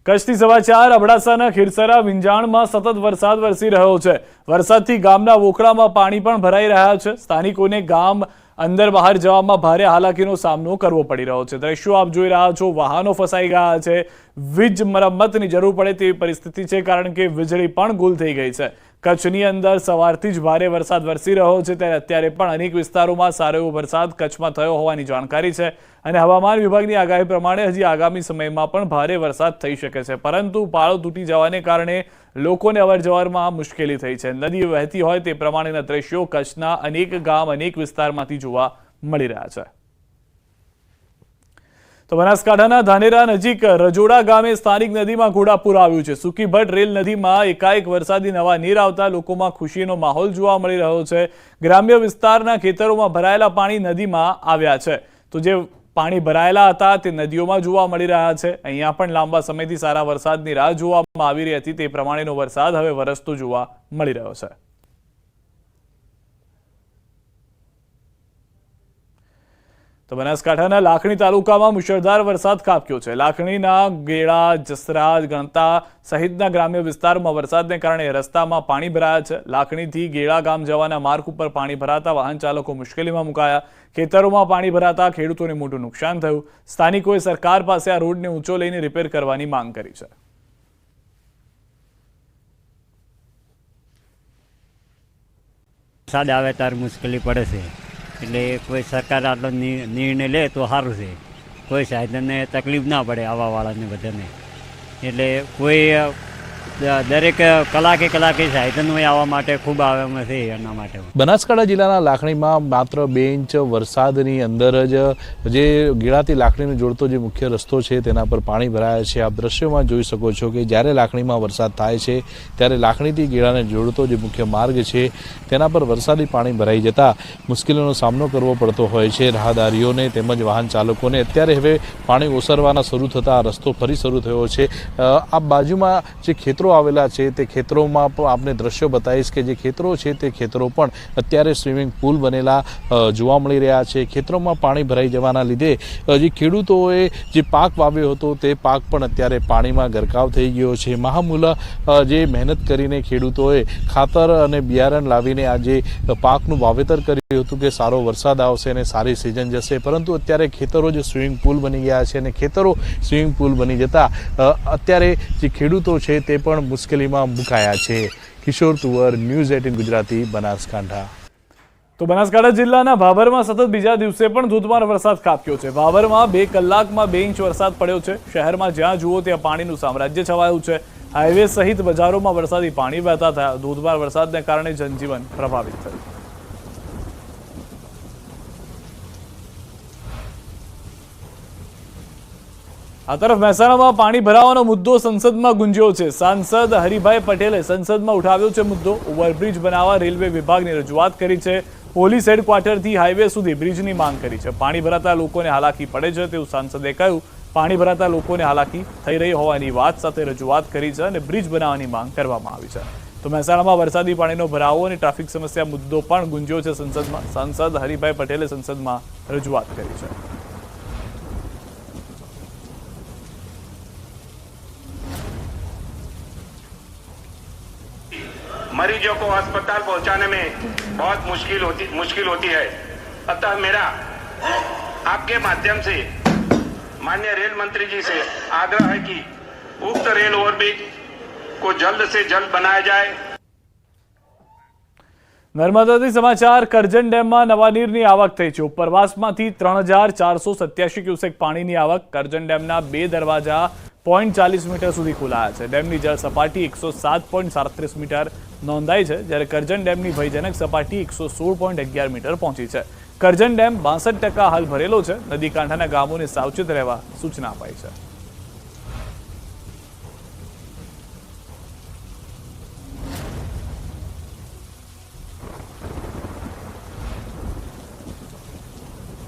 કચ્છથી સમાચાર અબડાસાના ખીરસરા વિંજાણમાં સતત વરસાદ વરસી રહ્યો છે। વરસાદથી ગામના વોકળામાં પાણી પણ ભરાઈ રહ્યા છે। સ્થાનિકોને ગામ અંદર બહાર જવામાં ભારે હાલાકીનો સામનો કરવો પડી રહ્યો છે। દ્રશ્યો આપ જોઈ રહ્યા છો, વાહનો ફસાઈ ગયા છે। વીજ મરમ્મતની જરૂર પડે તેવી પરિસ્થિતિ છે, કારણ કે વીજળી પણ ગુલ થઈ ગઈ છે। કચ્છની અંદર સવારથી જ ભારે વરસાદ વરસી રહ્યો છે, ત્યારે અત્યારે પણ અનેક વિસ્તારોમાં સારો એવો વરસાદ કચ્છમાં થયો હોવાની જાણકારી છે અને હવામાન વિભાગની આગાહી પ્રમાણે હજી આગામી સમયમાં પણ ભારે વરસાદ થઈ શકે છે, પરંતુ પાળો તૂટી જવાને કારણે લોકોને અવરજવરમાં મુશ્કેલી થઈ છે। નદી વહેતી હોય તે પ્રમાણેના દ્રશ્યો કચ્છના અનેક ગામ, અનેક વિસ્તારમાંથી જોવા મળી રહ્યા છે। તો બનાસકાંઠાના ધાનેરા નજીક રજોડા ગામે સ્થાનિક નદીમાં ઘોડાપૂર આવ્યું છે। સુકીભટ રેલ નદીમાં એકાએક વરસાદી નવા નીર આવતા લોકોમાં ખુશીનો માહોલ જોવા મળી રહ્યો છે। ગ્રામ્ય વિસ્તારના ખેતરોમાં ભરાયેલા પાણી નદીમાં આવ્યા છે, તો જે પાણી ભરાયેલા હતા તે નદીઓમાં જોવા મળી રહ્યા છે। અહીંયા પણ લાંબા સમયથી સારા વરસાદની રાહ જોવામાં આવી રહી હતી, તે પ્રમાણેનો વરસાદ હવે વરસતો જોવા મળી રહ્યો છે। તો બનાસકાંઠાના લાખણી તાલુકામાં મુશળધાર વરસાદ ખાબક્યો છે। લાખણીના ગેળા, જસરા, ગણતા સહિતના ગ્રામ્ય વિસ્તારમાં વરસાદને કારણે રસ્તામાં પાણી ભરાયા છે। લાખણીથી ગેળા ગામ જવાના માર્ગ ઉપર પાણી ભરાતા વાહન ચાલકો મુશ્કેલીમાં મુકાયા। ખેતરોમાં પાણી ભરાતા ખેડૂતોને મોટું નુકસાન થયું। સ્થાનિકોએ સરકાર પાસે આ રોડને ઊંચો લઈને રિપેર કરવાની માંગ કરી છે। વરસાદ આવે ત્યારે મુશ્કેલી પડે છે, એટલે કોઈ સરકાર આટલો નિર્ણય લે તો સારું છે। કોઈ સાધનને તકલીફ ના પડે, આવાવાળાને બધાને। એટલે કોઈ દરેક કલાકે સાધન હોય આવવા માટે ખૂબ આવે છે એના માટે। બનાસકાંઠા જિલ્લાના લાખણીમાં માત્ર 2 ઇંચ વરસાદની અંદર જ જે ગેળાથી લાખણીને જોડતો જે મુખ્ય રસ્તો છે તેના પર પાણી ભરાયા છે। આપ દ્રશ્યોમાં જોઈ શકો છો કે જ્યારે લાખણીમાં વરસાદ થાય છે ત્યારે લાખણીથી ગેળાને જોડતો જે મુખ્ય માર્ગ છે તેના પર વરસાદી પાણી ભરાઈ જતા મુશ્કેલીનો સામનો કરવો પડતો હોય છે રાહદારીઓને તેમજ વાહન ચાલકોને। અત્યારે હવે પાણી ઓસરવાના શરૂ થતાં આ રસ્તો ફરી શરૂ થયો છે। આ બાજુમાં જે ખેતરો આવેલા છે તે ખેતરોમાં પણ આપને દ્રશ્યો બતાવીશ કે જે ખેતરો છે તે ખેતરો પણ અત્યારે સ્વિમિંગ પુલ બનેલા જોવા મળી રહ્યા છે। ખેતરોમાં પાણી ભરાઈ જવાના લીધે જે ખેડૂતોએ જે પાક વાવ્યો હતો તે પાક પણ અત્યારે પાણીમાં ગરકાવ થઈ ગયો છે। મહામૂલા જે મહેનત કરીને ખેડૂતોએ ખાતર અને બિયારણ લાવીને આ જે પાકનું વાવેતર કર્યું હતું કે સારો વરસાદ આવશે અને સારી સિઝન જશે, પરંતુ અત્યારે ખેતરો જે સ્વિમિંગ પુલ બની ગયા છે અને ખેતરો સ્વિમિંગ પુલ બની જતા અત્યારે જે ખેડૂતો છે તે પણ મુશ્કેલીમાં મુકાયા છે। કિશોર તુવર, ન્યૂઝ 18 ગુજરાતી, બનાસકાંઠા। તો બનાસકાંઠા જિલ્લાના ભાભરમાં સતત બીજા દિવસે પણ ધોધમાર વરસાદ ખાબક્યો છે। ભાભરમાં 2 કલાકમાં 2 ઇંચ વરસાદ પડ્યો છે। શહેરમાં જ્યાં જુઓ ત્યાં પાણીનું સામ્રાજ્ય છવાયું છે। હાઈવે સહિત બજારોમાં વરસાદી પાણી વહેતા થયા। ધોધમાર વરસાદને કારણે જનજીવન પ્રભાવિત થયું। આ તરફ મહેસાણામાં પાણી ભરાવાનો મુદ્દો સંસદમાં ગુંજ્યો છે। સાંસદ હરિભાઈ પટેલે સંસદમાં ઉઠાવ્યો છે મુદ્દો। ઓવરબ્રિજ બનાવવા રેલવે વિભાગની રજૂઆત કરી છે। પોલીસ હેડક્વાર્ટરથી હાઈવે સુધી બ્રિજની માંગ કરી છે। પાણી ભરાતા લોકોને હાલાકી પડે છે તેવું સાંસદે કહ્યું। પાણી ભરાતા લોકોને હાલાકી થઈ રહી હોવાની વાત સાથે રજૂઆત કરી છે અને બ્રિજ બનાવવાની માંગ કરવામાં આવી છે। તો મહેસાણામાં વરસાદી પાણીનો ભરાવો અને ટ્રાફિક સમસ્યા મુદ્દો પણ ગુંજ્યો છે સંસદમાં। સાંસદ હરિભાઈ પટેલે સંસદમાં રજૂઆત કરી છે। मरीजों को अस्पताल पहुंचाने में बहुत मुश्किल होती है। अतः मेरा आपके माध्यम से माननीय रेल मंत्री जी से आग्रह है कि उक्त रेल ओवरब्रिज को जल्द से जल्द बनाया जाए। નર્મદાથી સમાચાર। કરજણ ડેમમાં નવા નીરની આવક થઈ છે। ઉપરવાસમાંથી 3487 ક્યુસેક પાણીની આવક। કરજણ ડેમના 2 દરવાજા 0.40 મીટર સુધી ખોલાયા છે। ડેમની જળ સપાટી 107.37 મીટર નોંધાઈ છે, જ્યારે કરજણ ડેમની ભયજનક સપાટી 116.11 મીટર પહોંચી છે। કરજણ ડેમ 62% હાલ ભરેલો છે। નદી કાંઠાના ગામોને સાવચેત રહેવા સૂચના અપાઈ છે।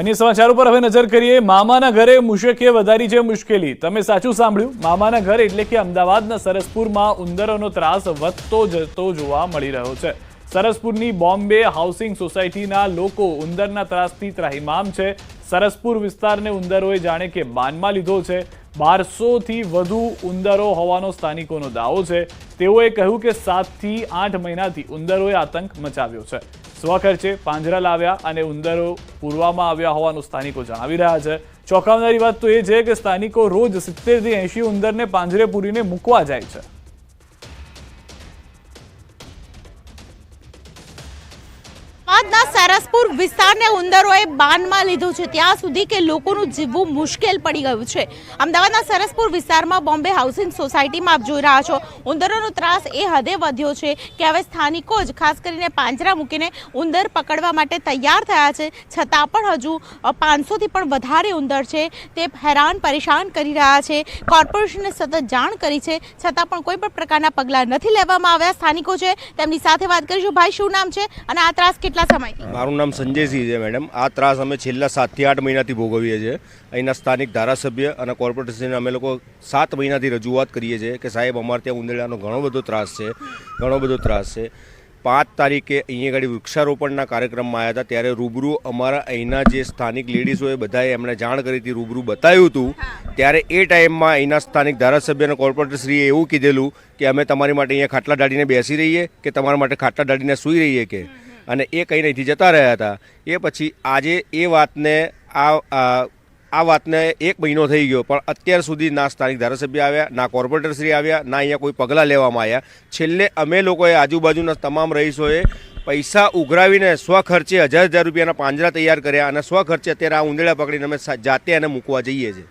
અન્ય સમાચારો પર હવે નજર કરીએ। મામાના ઘરે મુશકે વધારી છે મુશ્કેલી। તમે સાચું સાંભળ્યું, મામાના ઘર એટલે કે અમદાવાદના સરસપુરમાં ઉંદરોનો ત્રાસ વધતો જતો જોવા મળી રહ્યો છે। સરસપુરની બોમ્બે હાઉસિંગ સોસાયટીના લોકો ઉંદરના ત્રાસથી ત્રાહિમામ છે। સરસપુર વિસ્તારને ઉંદરોએ જાણે કે બાનમાં લીધો છે। 1200થી વધુ ઉંદરો હોવાનો સ્થાનિકોનો દાવો છે. તેઓએ કહ્યું કે 7 થી 8 મહિનાથી ઉંદરોએ આતંક મચાવ્યો છે. સ્વખર્ચે પાંજરા લાવ્યા અને ઉંદરો પૂરવામાં આવ્યા હોવાનું સ્થાનિકો જણાવી રહ્યા છે. ચોંકાવનારી વાત તો એ છે કે સ્થાનિકો રોજ 70 થી 80 ઉંદરને પાંજરે પૂરીને મૂકવા જાય છે. સરસપુર વિસ્તારને ઉંદરોએ બાનમાં લીધું છે, ત્યાં સુધી કે લોકોનું જીવવું મુશ્કેલ પડી ગયું છે. અમદાવાદના સરસપુર વિસ્તારમાં બોમ્બે હાઉસિંગ સોસાયટીમાં આપ જોઈ રહ્યા છો, ઉંદરોનો ત્રાસ એ હદે વધ્યો છે કે હવે સ્થાનિકો જ ખાસ કરીને પાંજરા મૂકીને ઉંદર પકડવા માટે તૈયાર થયા છે. છતાં પણ હજુ 500થી પણ વધારે ઉંદર છે તે હેરાન પરેશાન કરી રહ્યા છે. કોર્પોરેશને સતત જાણ કરી છે, છતાં પણ કોઈ પણ પ્રકારના પગલાં નથી લેવામાં આવ્યા. સ્થાનિકો છે તેમની સાથે વાત કરીશું. ભાઈ, શું નામ છે અને આ ત્રાસ કેટલા સમયથી? મારું નામ સંજયસિંહ છે મેડમ. આ ત્રાસ અમે છેલ્લા 7 થી 8 મહિનાથી ભોગવીએ છીએ. અહીંના સ્થાનિક ધારાસભ્ય અને કોર્પોરેશનને અમે લોકો 7 મહિનાથી રજૂઆત કરીએ છીએ કે સાહેબ અમારે ત્યાં ઉંદરડાનો ઘણો બધો ત્રાસ છે. 5 તારીખે અહીંયા આગળ વૃક્ષારોપણના કાર્યક્રમમાં આવ્યા હતા, ત્યારે રૂબરૂ અમારા અહીંના જે સ્થાનિક લેડીઝોએ બધાએ એમણે જાણ કરી હતી, રૂબરૂ બતાવ્યું હતું. ત્યારે એ ટાઈમમાં અહીંના સ્થાનિક ધારાસભ્ય અને કોર્પોરેટરશ્રીએ એવું કીધેલું કે અમે તમારી માટે અહીંયા ખાટલા ડાળીને બેસી રહીએ કે તમારા માટે ખાટલા ડાળીને સૂઈ રહીએ કે, અને એ કંઈ અહીંથી જતા રહ્યા હતા. એ પછી આજે એ વાતને આ વાતને 1 મહિનો થઈ ગયો, પણ અત્યાર સુધી ના સ્થાનિક ધારાસભ્ય આવ્યા, ના કોર્પોરેટરશ્રી આવ્યા, ના અહીંયા કોઈ પગલાં લેવામાં આવ્યા. છેલ્લે અમે લોકોએ આજુબાજુના તમામ રહીશોએ પૈસા ઉઘરાવીને સ્વખર્ચે 1000 રૂપિયાના પાંજરા તૈયાર કર્યા અને સ્વખર્ચે અત્યારે આ ઉંદરડા પકડીને અમે જાતે એને મૂકવા જઈએ છીએ.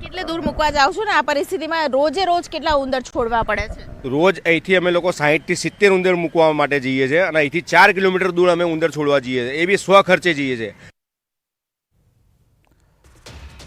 કેટલે દૂર મૂકવા જાવ છો ને આ પરિસ્થિતિમાં? રોજે રોજ કેટલા ઉંદર છોડવા પડે છે? રોજ અહીંથી અમે લોકો 60 થી 70 ઉંદર મૂકવા માટે જઈએ છીએ અને અહીંથી 4 કિલોમીટર દૂર અમે ઉંદર છોડવા જઈએ છીએ, એ બી સ્વખર્ચે જઈએ છીએ.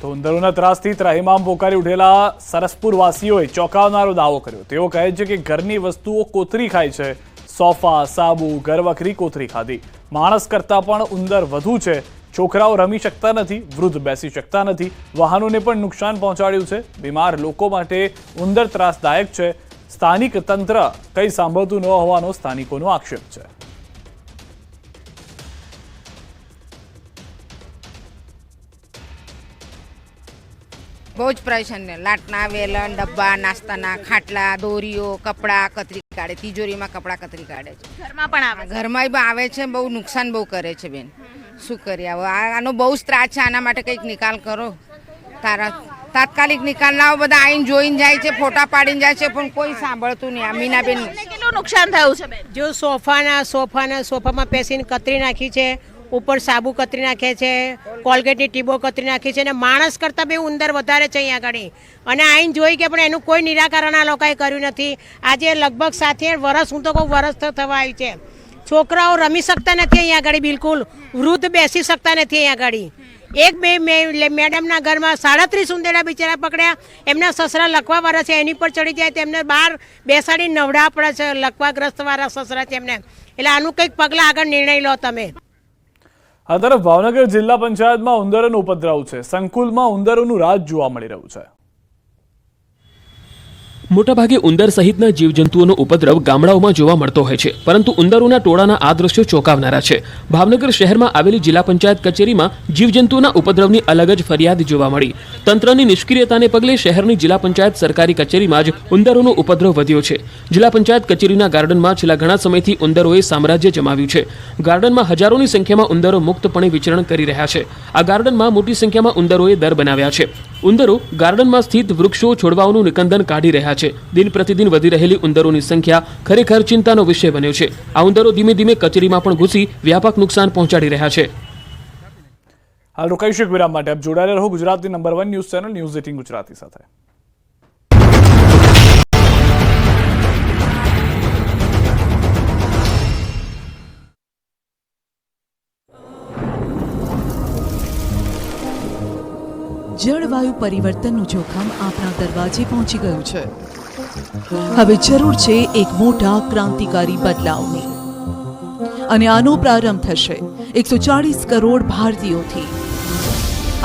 તો ઉંદરોના ત્રાસથી ત્રાહિમામ પોકારી ઉઠેલા સરસપુર વાસીઓએ ચોંકાવનારો દાવો કર્યો. તેઓ કહે છે કે ઘરની વસ્તુઓ કોતરી ખાય છે. સોફા, સાબુ, ઘરવખરી કોતરી ખાધી. માણસ કરતાં પણ ઉંદર વધુ છે. છોકરાઓ રમી શકતા નથી, વૃદ્ધ બેસી શકતા નથી. વાહનોને પણ નુકસાન પહોંચાડ્યું છે. બીમાર લોકો માટે ઉંદર ત્રાસદાયક છે. સ્થાનિક તંત્ર કંઈ સાંભળતું ન હોવાનો સ્થાનિકોનો આક્ષેપ છે. બહુ જ પરેશાન ને. લાટના, વેલણ, ડબ્બા, નાસ્તાના, ખાટલા, દોરીઓ, કપડાં કતરી કાઢે, તિજોરીમાં કપડાં કતરી કાઢે છે. ઘરમાં પણ આવે? ઘરમાં પણ આવે છે. બહુ નુકસાન બહુ કરે છે બેન. શું કરીએ હવે? આનો બહુ જ ત્રાસ છે. આના માટે કંઈક નિકાલ કરો. તાત્કાલિક નિકાલ લાવો. બધા આવીને જોઈને જાય છે, ફોટા પાડીને જાય છે, પણ કોઈ સાંભળતું નહીં. આ મીનાબેન, કેટલું નુકસાન થયું છે બેન? જો સોફામાં પેસીને કતરી નાખી છે, ઉપર સાબુ કતરી નાખે છે, કોલગેટની ટીબો કતરી નાખી છે, અને માણસ કરતાં બી ઉંદર વધારે છે અહીંયા આગળ. અને આઈને જોઈ કે પણ એનું કોઈ નિરાકરણ આ લોકોએ કર્યું નથી. આજે લગભગ 7 વર્ષ, હું તો કહું વર્ષ થવા આવી છે. છોકરાઓ રમી શકતા નથી અહીંયા આગળ, બિલકુલ. વૃદ્ધ બેસી શકતા નથી અહીંયા આગળ. એક બે મેડમના ઘરમાં 37 ઉંદરડા બિચારા પકડ્યા. એમના સસરા લકવા વાળા છે, એની પર ચડી જાય તેમને બહાર બેસાડી નવડા પડે છે. લકવાગ્રસ્ત વાળા સસરા છે એમને. એટલે આનું કંઈક પગલાં આગળ નિર્ણય લો તમે. આ તરફ ભાવનગર જિલ્લા પંચાયતમાં ઉંદરોનો ઉપદ્રવ છે. સંકુલમાં ઉંદરોનું રાજ જોવા મળી રહ્યું છે. મોટાભાગે ઉંદર સહિતના જીવજંતુઓનો ઉપદ્રવ ગામડાઓમાં જોવા મળતો હોય છે, પરંતુ ઉંદરોના ટોળાના આ દ્રશ્યો ચોંકાવનારા છે. ભાવનગર શહેરમાં આવેલી જિલ્લા પંચાયત કચેરીમાં જીવજંતુઓના ઉપદ્રવની અલગ જ ફરિયાદ જોવા મળી. તંત્રની નિષ્ક્રિયતાને પગલે શહેરની જિલ્લા પંચાયત સરકારી કચેરીમાં જ ઉંદરોનો ઉપદ્રવ વધ્યો છે. જિલ્લા પંચાયત કચેરીના ગાર્ડનમાં છેલ્લા ઘણા સમયથી ઉંદરોએ સામ્રાજ્ય જમાવ્યું છે. ગાર્ડનમાં હજારોની સંખ્યામાં ઉંદરો મુક્તપણે વિચરણ કરી રહ્યા છે. આ ગાર્ડનમાં મોટી સંખ્યામાં ઉંદરોએ દર બનાવ્યા છે. ઉંદરો ગાર્ડનમાં સ્થિત વૃક્ષો, છોડવાઓનું નિકંદન કાઢી રહ્યા છે. દિન પ્રતિદિન વધી રહેલી ઉંદરોની સંખ્યા ખરેખર ચિંતાનો વિષય બન્યો છે. આ ઉંદરો ધીમે ધીમે કચેરીમાં પણ ઘૂસી વ્યાપક નુકસાન પહોંચાડી રહ્યા છે. હાલ રોકાઈશું એક વિરામ માટે. આપ જોડાયેલા રહો ગુજરાતની number 1 news channel news 18 Gujarati સાથે. જળવાયુ પરિવર્તનનું જોખમ આપણા દરવાજે પહોંચી ગયું છે. હવે જરૂર છે એક મોટા ક્રાંતિકારી બદલાવની, અને આનો પ્રારંભ થશે 140 કરોડ ભારતીયોથી.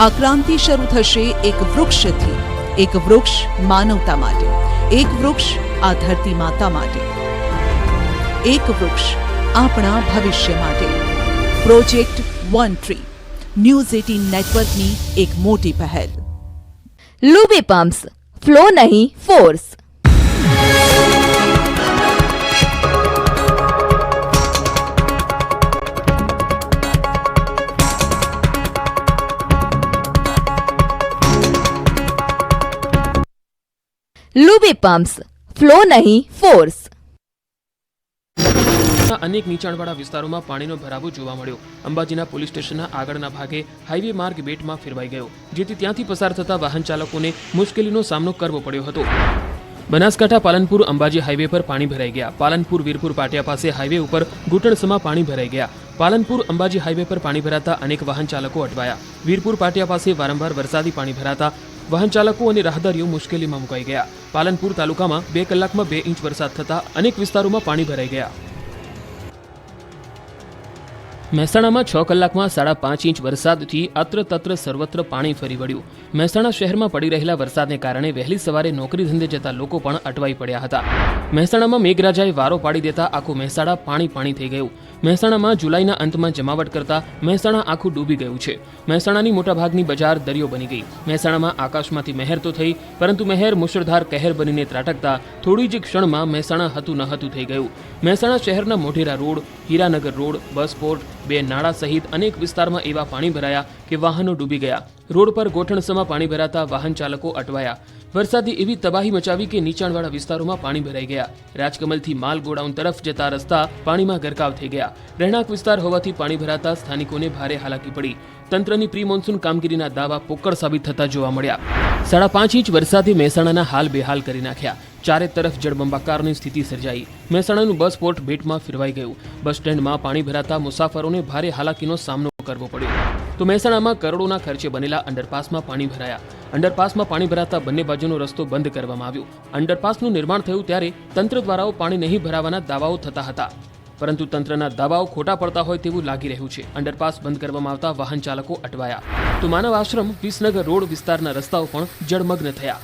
આ ક્રાંતિ શરૂ થશે એક વૃક્ષથી. એક વૃક્ષ માનવતા માટે, એક વૃક્ષ આ ધરતી માતા માટે, એક વૃક્ષ આપણા ભવિષ્ય માટે. પ્રોજેક્ટ વન ટ્રી, ન્યૂઝ 18 નેટવર્કની એક મોટી પહેલ. लूबी पम्प्स, फ्लो नहीं फोर्स। लूबी पम्प्स, फ्लो नहीं फोर्स। અનેક નીચાણવાળા વિસ્તારોમાં પાણીનો ભરાવો જોવા મળ્યો. અંબાજીના પોલીસ સ્ટેશનના આગળના ભાગે હાઈવે માર્ગ બેટમાં ફેરવાઈ ગયો, જેથી ત્યાંથી પસાર થતા વાહન ચાલકોને મુશ્કેલીનો સામનો કરવો પડ્યો હતો. બનાસકાંઠા પાલનપુર અંબાજી હાઈવે પર પાણી ભરાઈ ગયા. પાલનપુર વીરપુર પાટિયા પાસે હાઈવે ઉપર ઘૂંટણસમાં પાણી ભરાઈ ગયા. પાલનપુર અંબાજી હાઈવે પર પાણી ભરાતા અનેક વાહન ચાલકો અટવાયા. વીરપુર પાટિયા પાસે વારંવાર વરસાદી પાણી ભરાતા વાહન ચાલકો અને રાહદારીઓ મુશ્કેલીમાં મુકાઈ ગયા. પાલનપુર તાલુકામાં 2 કલાકમાં 2 ઇંચ વરસાદ થતા અનેક વિસ્તારોમાં પાણી ભરાઈ ગયા. મહેસાણામાં 6 કલાકમાં 5.5 ઇંચ વરસાદથી અત્ર તત્ર સર્વત્ર પાણી ફરી વળ્યું. મહેસાણા શહેરમાં પડી રહેલા વરસાદને કારણે વહેલી સવારે નોકરી ધંધે જતા લોકો પણ અટવાઈ પડ્યા હતા. મહેસાણામાં મેઘરાજાએ વારો પાડી દેતા આખું મહેસાણા પાણી થઈ ગયું. મહેસાણામાં જુલાઈના અંતમાં જમાવટ કરતા મહેસાણા આખું ડૂબી ગયું છે. મહેસાણાની મોટાભાગની બજાર દરિયો બની ગઈ. મહેસાણામાં આકાશમાંથી મહેર તો થઈ, પરંતુ મહેર મુશળધાર કહેર બનીને ત્રાટકતા થોડી જ ક્ષણમાં મહેસાણા હતું ન હતું થઈ ગયું. મહેસાણા શહેરના Modhera road, Hiranagar road, busport, 2 નાળા સહિત અનેક વિસ્તારમાં એવા પાણી ભરાયા કે વાહનો ડૂબી ગયા. રોડ પર ગોઠણસમાં પાણી ભરાતા વાહન ચાલકો અટવાયા. વરસાદે એવી તબાહી મચાવી કે નીચાણવાળા વિસ્તારોમાં પાણી ભરાઈ ગયા. રાજકમલથી માલ ગોડાઉન તરફ જતા રસ્તા પાણીમાં ગરકાવ થઈ ગયા. રહેણાંક વિસ્તાર હોવાથી પાણી ભરાતા સ્થાનિકોને ભારે હાલાકી પડી. તંત્રની પ્રી મોન્સૂન કામગીરીના દાવા પોકળ સાબિત થતા જોવા મળ્યા. 5.5 ઇંચ વરસાદે મહેસાણાના હાલ બેહાલ કરી નાખ્યા. ચારે તરફ જળબંબાકારની સ્થિતિ સર્જાઈ. મહેસાણાનું બસ પોર્ટ બેટમાં ફેરવાઈ ગયું. બસ સ્ટેન્ડમાં પાણી ભરાતા મુસાફરોને ભારે હાલાકીનો સામનો કરવો પડ્યો. તો મહેસાણામાં કરોડોના ખર્ચે બનેલા અંડરપાસમાં પાણી ભરાયા. અંડરપાસમાં પાણી ભરાતા બંને બાજુનો રસ્તો બંધ કરવામાં આવ્યો. અંડરપાસનું નિર્માણ થયું ત્યારે તંત્ર દ્વારા પાણી નહીં ભરાવાના દાવાઓ થતા હતા, પરંતુ તંત્રના દાવાઓ ખોટા પડતા હોય તેવું લાગી રહ્યું છે. અંડરપાસ બંધ કરવામાં આવતા વાહન ચાલકો અટવાયા. તો માનવ આશ્રમ વિસનગર રોડ વિસ્તારના રસ્તાઓ પણ જળમગ્ન થયા.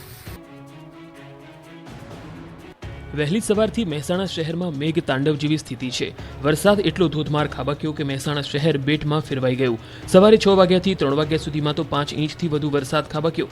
વહેલી સવારથી મહેસાણા શહેરમાં મેઘ તાંડવ જેવી સ્થિતિ છે. વરસાદ એટલો ધોધમાર ખાબક્યો કે મહેસાણા શહેર બેટમાં ફેરવાઈ ગયું. સવારે 6 વાગ્યાથી 3 વાગ્યા સુધીમાં તો 5 ઇંચથી વધુ વરસાદ ખાબક્યો.